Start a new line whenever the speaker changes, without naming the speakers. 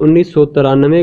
1993